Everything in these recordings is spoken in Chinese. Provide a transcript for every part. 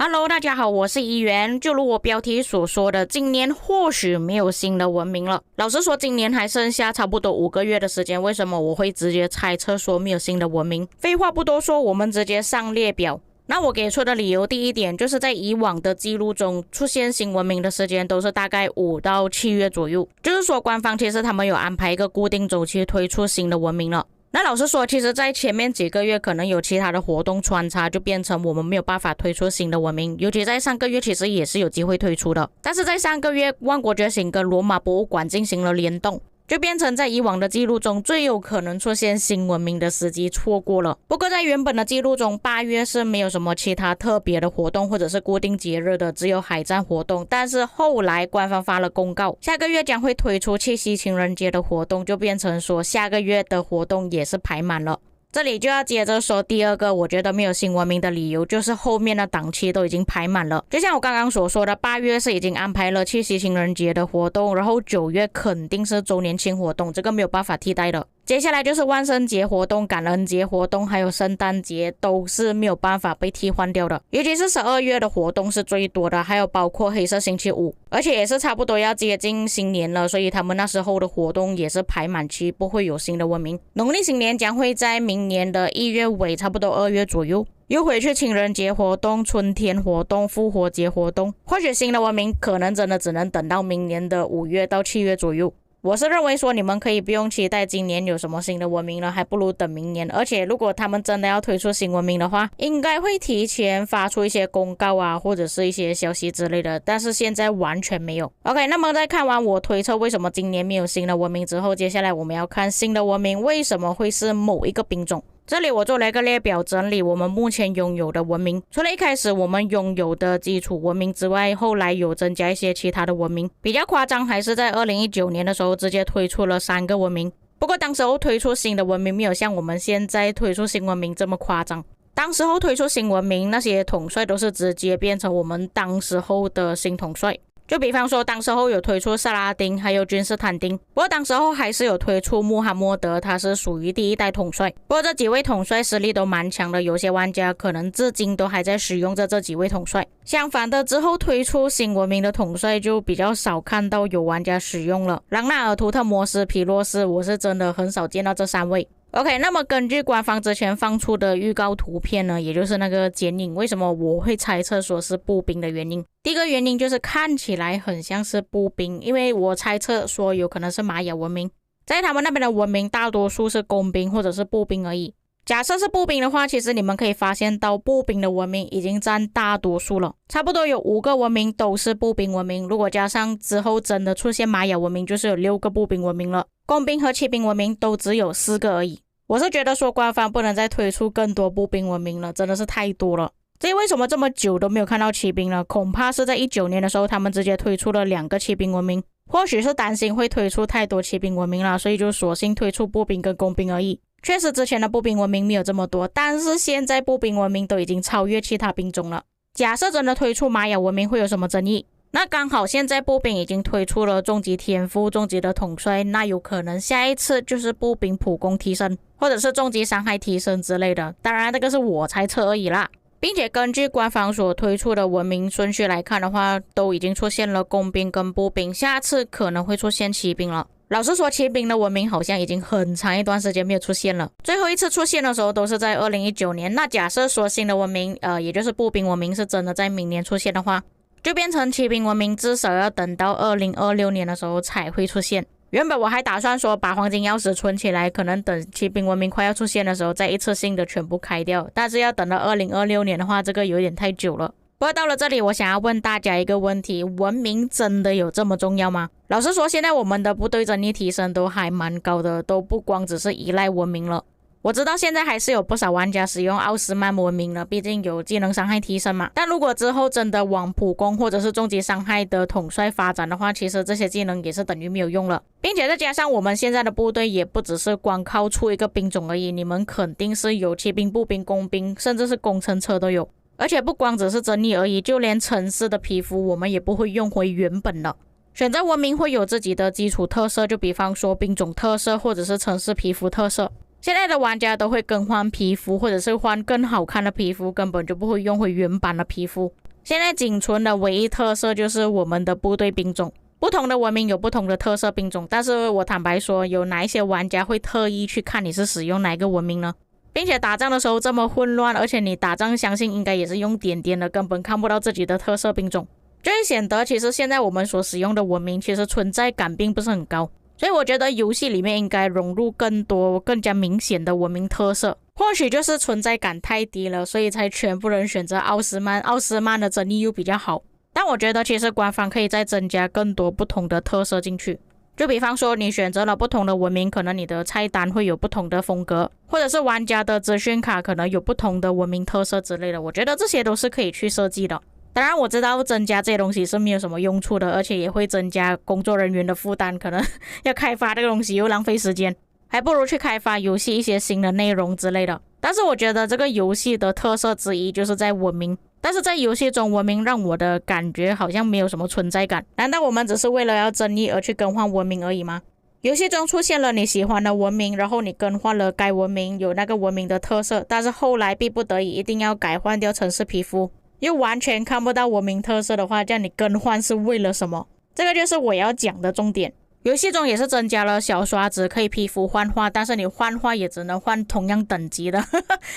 Hello，大家好，我是怡元。就如我标题所说的，今年或许没有新的文明了。老实说，今年还剩下差不多5个月的时间，为什么我会直接猜测说没有新的文明？废话不多说，我们直接上列表。那我给出的理由，第一点就是在以往的记录中，出现新文明的时间都是大概5到7月左右，就是说官方其实他们有安排一个固定周期推出新的文明了。那老实说，其实在前面几个月可能有其他的活动穿插，就变成我们没有办法推出新的文明，尤其在上个月其实也是有机会推出的，但是在上个月万国觉醒跟罗马博物馆进行了联动，就变成在以往的记录中最有可能出现新文明的时机错过了。不过在原本的记录中，8月是没有什么其他特别的活动或者是固定节日的，只有海战活动。但是后来官方发了公告，下个月将会推出七夕情人节的活动，就变成说下个月的活动也是排满了。这里就要接着说第二个我觉得没有新文明的理由，就是后面的档期都已经排满了。就像我刚刚所说的，8月是已经安排了七夕情人节的活动，然后9月肯定是周年庆活动，这个没有办法替代的。接下来就是万圣节活动、感恩节活动还有圣诞节，都是没有办法被替换掉的。尤其是12月的活动是最多的，还有包括黑色星期五，而且也是差不多要接近新年了，所以他们那时候的活动也是排满期，不会有新的文明。农历新年将会在明年的1月尾，差不多2月左右又回去情人节活动、春天活动、复活节活动，或许新的文明可能真的只能等到明年的5月到7月左右。我是认为说你们可以不用期待今年有什么新的文明了，还不如等明年。而且如果他们真的要推出新文明的话，应该会提前发出一些公告啊，或者是一些消息之类的，但是现在完全没有。 OK， 那么在看完我推测为什么今年没有新的文明之后，接下来我们要看新的文明为什么会是某一个兵种。这里我做了一个列表，整理我们目前拥有的文明，除了一开始我们拥有的基础文明之外，后来有增加一些其他的文明。比较夸张还是在2019年的时候直接推出了3个文明，不过当时候推出新的文明没有像我们现在推出新文明这么夸张。当时候推出新文明，那些统帅都是直接变成我们当时候的新统帅，就比方说当时候有推出萨拉丁还有君士坦丁，不过当时候还是有推出穆罕默德，他是属于第1代统帅。不过这几位统帅实力都蛮强的，有些玩家可能至今都还在使用着这几位统帅。相反的，之后推出新文明的统帅就比较少看到有玩家使用了，朗纳尔、图特摩斯、皮洛斯，我是真的很少见到这3位。OK， 那么根据官方之前放出的预告图片呢，也就是那个剪影，为什么我会猜测说是步兵的原因？第一个原因就是看起来很像是步兵，因为我猜测说有可能是玛雅文明，在他们那边的文明大多数是工兵或者是步兵而已。假设是步兵的话，其实你们可以发现到步兵的文明已经占大多数了，差不多有5个文明都是步兵文明，如果加上之后真的出现玛雅文明，就是有6个步兵文明了，工兵和骑兵文明都只有4个而已。我是觉得说官方不能再推出更多步兵文明了，真的是太多了。至于为什么这么久都没有看到骑兵了，恐怕是在19年的时候他们直接推出了2个骑兵文明，或许是担心会推出太多骑兵文明了，所以就索性推出步兵跟工兵而已。确实之前的步兵文明没有这么多，但是现在步兵文明都已经超越其他兵种了。假设真的推出玛雅文明会有什么争议？那刚好现在步兵已经推出了终极天赋、终极的统帅，那有可能下一次就是步兵普攻提升，或者是终极伤害提升之类的，当然这个是我猜测而已啦。并且根据官方所推出的文明顺序来看的话，都已经出现了工兵跟步兵，下次可能会出现骑兵了。老实说，骑兵的文明好像已经很长一段时间没有出现了，最后一次出现的时候都是在2019年。那假设说新的文明也就是步兵文明是真的在明年出现的话，就变成骑兵文明至少要等到2026年的时候才会出现。原本我还打算说把黄金钥匙存起来，可能等骑兵文明快要出现的时候再一次性的全部开掉，但是要等到2026年的话，这个有点太久了。不过到了这里，我想要问大家一个问题，文明真的有这么重要吗？老实说，现在我们的部队战力提升都还蛮高的，都不光只是依赖文明了。我知道现在还是有不少玩家使用奥斯曼文明了，毕竟有技能伤害提升嘛。但如果之后真的往普攻或者是终极伤害的统帅发展的话，其实这些技能也是等于没有用了。并且再加上我们现在的部队也不只是光靠出一个兵种而已，你们肯定是有骑兵、步兵、工兵，甚至是工程车都有。而且不光只是真理而已，就连城市的皮肤我们也不会用回原本了。选择文明会有自己的基础特色，就比方说兵种特色或者是城市皮肤特色。现在的玩家都会更换皮肤，或者是换更好看的皮肤，根本就不会用回原版的皮肤。现在仅存的唯一特色就是我们的部队兵种。不同的文明有不同的特色兵种，但是我坦白说，有哪一些玩家会特意去看你是使用哪一个文明呢？并且打仗的时候这么混乱，而且你打仗相信应该也是用点点的，根本看不到自己的特色兵种，就会显得其实现在我们所使用的文明其实存在感并不是很高。所以我觉得游戏里面应该融入更多更加明显的文明特色，或许就是存在感太低了，所以才全部人选择奥斯曼。奥斯曼的争议又比较好，但我觉得其实官方可以再增加更多不同的特色进去，就比方说你选择了不同的文明，可能你的菜单会有不同的风格，或者是玩家的资讯卡可能有不同的文明特色之类的，我觉得这些都是可以去设计的。当然我知道增加这些东西是没有什么用处的，而且也会增加工作人员的负担，可能要开发这个东西又浪费时间，还不如去开发游戏一些新的内容之类的。但是我觉得这个游戏的特色之一就是在文明，但是在游戏中文明让我的感觉好像没有什么存在感，难道我们只是为了要争议而去更换文明而已吗？游戏中出现了你喜欢的文明，然后你更换了该文明有那个文明的特色，但是后来逼不得已一定要改换掉城市皮肤，又完全看不到文明特色的话，这样你更换是为了什么？这个就是我要讲的重点。游戏中也是增加了小刷子可以皮肤换化，但是你换化也只能换同样等级的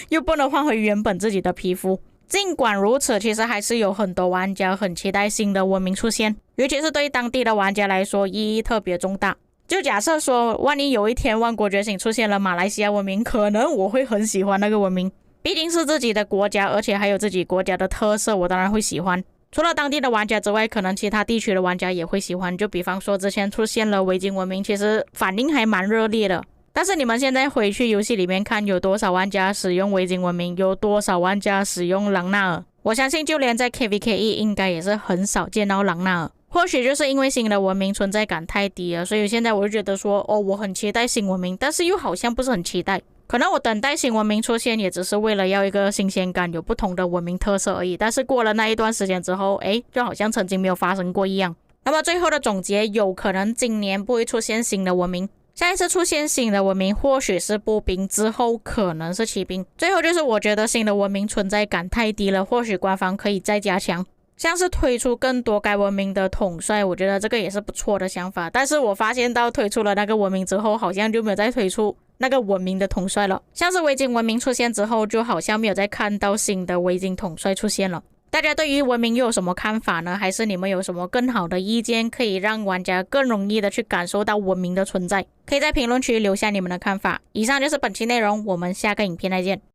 又不能换回原本自己的皮肤。尽管如此，其实还是有很多玩家很期待新的文明出现，尤其是对当地的玩家来说意义特别重大。就假设说万一有一天万国觉醒出现了马来西亚文明，可能我会很喜欢那个文明，毕竟是自己的国家，而且还有自己国家的特色，我当然会喜欢。除了当地的玩家之外，可能其他地区的玩家也会喜欢，就比方说之前出现了维京文明，其实反应还蛮热烈的。但是你们现在回去游戏里面看，有多少玩家使用维京文明，有多少玩家使用朗纳尔，我相信就连在 KVKE 应该也是很少见到朗纳尔。或许就是因为新的文明存在感太低了，所以现在我就觉得说我很期待新文明，但是又好像不是很期待。可能我等待新文明出现也只是为了要一个新鲜感，有不同的文明特色而已，但是过了那一段时间之后，就好像曾经没有发生过一样。那么最后的总结，有可能今年不会出现新的文明，下一次出现新的文明或许是步兵，之后可能是骑兵。最后就是我觉得新的文明存在感太低了，或许官方可以再加强，像是推出更多该文明的统帅，我觉得这个也是不错的想法。但是我发现到推出了那个文明之后，好像就没有再推出那个文明的统帅了，像是维京文明出现之后，就好像没有再看到新的维京统帅出现了。大家对于文明又有什么看法呢？还是你们有什么更好的意见，可以让玩家更容易的去感受到文明的存在？可以在评论区留下你们的看法。以上就是本期内容，我们下个影片再见。